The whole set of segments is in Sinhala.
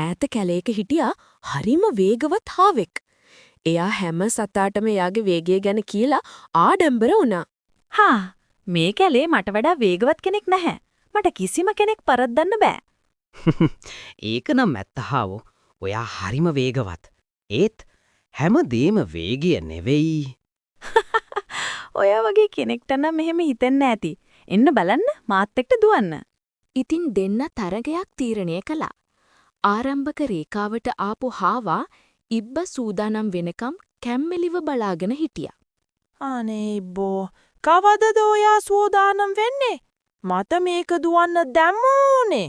ඈත කැලේක හිටියා හරිම වේගවත් හාවෙක්. එයා හැම සතාටම එයාගේ වේගය ගැන කියලා ආඩම්බර වුණා. හා මේ කැලේ මට වඩා වේගවත් කෙනෙක් නැහැ. මට කිසිම කෙනෙක් පරද්දන්න බෑ. ඒක නම් ඇත්තහාවෝ. ඔයා හරිම වේගවත්. ඒත් හැමදේම වේගය නෙවෙයි. ඔය වගේ කෙනෙක්ට නම් මෙහෙම හිතෙන්න ඇති. එන්න බලන්න මාත් එක්ක දුවන්න. ඉතින් දෙන්න තරගයක් තීරණය කළා. ආරම්භක රේඛාවට ආපු හාවා ඉබ්බ සූදානම් වෙනකම් කැම්මැලිව බලාගෙන හිටියා. අනේ ඉබ්බෝ කවදද ඔයා සූදානම් වෙන්නේ? මට මේක දුවන්න දැම්මෝනේ.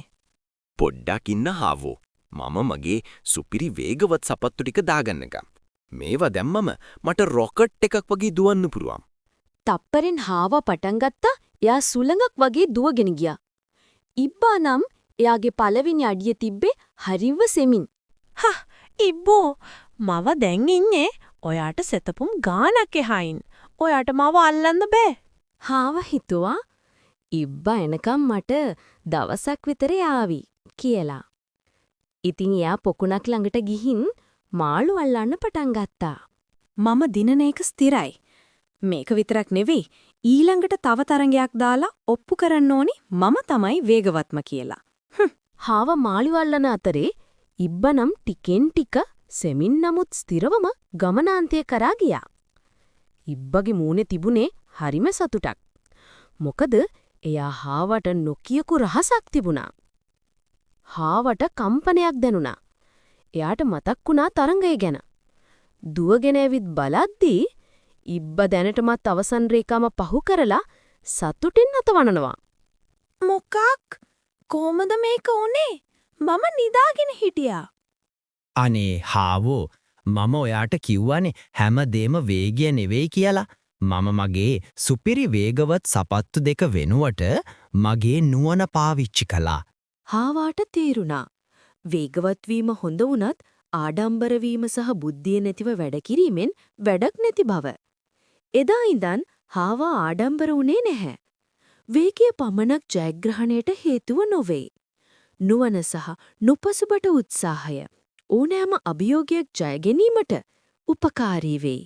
පොඩ්ඩක් ඉන්න හාවෝ. මම මගේ සුපිරි වේගවත් සපත්තු ටික දාගන්නකම්. මේවා දැම්මම මට රොකට් එකක් වගේ දුවන්න පුළුවන්. තප්පරෙන් හාවා පටන් ගත්තා. එයා සුළඟක් වගේ දුවගෙන ගියා. ඉබ්බා නම් එයාගේ පළවෙනි අඩිය තිබ්බේ හරිව සෙමින්. ඉබ්බෝ මව දැන් ඉන්නේ ඔයාට සෙතපුම් ගානක් එහායින්. ඔයාට මව අල්ලන්න බෑ. හාවා හිතුවා ඉබ්බා එනකම් මට දවසක් විතර යාවි කියලා. ඉතින් එයා පොකුණක් ළඟට ගිහින් මාළු අල්ලන්න පටන් ගත්තා. මම දිනන එක ස්ථිරයි. මේක විතරක් නෙවෙයි ඊළඟට තව තරංගයක් දාලා ඔප්පු කරන්න ඕනි මම තමයි වේගවත්ම කියලා. හාවා මාළු අල්ලන අතරේ ඉබ්බනම් ටිකෙන් ටික සෙමින් නමුත් ස්ථිරවම ගමනාන්තය කරා ගියා. ඉබ්බගේ මූණේ තිබුණේ හරිම සතුටක්. මොකද එයා හාවට නොකියපු රහසක් තිබුණා. හාවට කම්පනයක් දැනුණා. එයාට මතක් වුණා තරංගය ගැන. දුවගෙන ඇවිත් බලද්දී ඉබ්බ දැනටමත් අවසන් රේඛාම පහු කරලා සතුටින් අතවනනවා. මොකක්? කොහොමද මේක උනේ? මම නිදාගෙන හිටියා. අනේ හාවෝ මම ඔයාට කිව්වනේ හැමදේම වේගය නෙවෙයි කියලා. මම මගේ සුපිරි වේගවත් සපත්තු දෙක වෙනුවට මගේ නුවණ පාවිච්චි කළා. හාවාට තේරුණා. වේගවත් වීම හොඳ වුණත් ආඩම්බර වීම සහ බුද්ධිය නැතිව වැඩ කිරීමෙන් වැඩක් නැති බව. එදා ඉඳන් හාවා ආඩම්බර වුණේ නැහැ. වේගය පමණක් ජයග්‍රහණයට හේතුව නොවේ. නුවණ සහ නොපසුබට උත්සාහය ඕනෑම අභියෝගයක් ජය ගැනීමට උපකාරී වේ.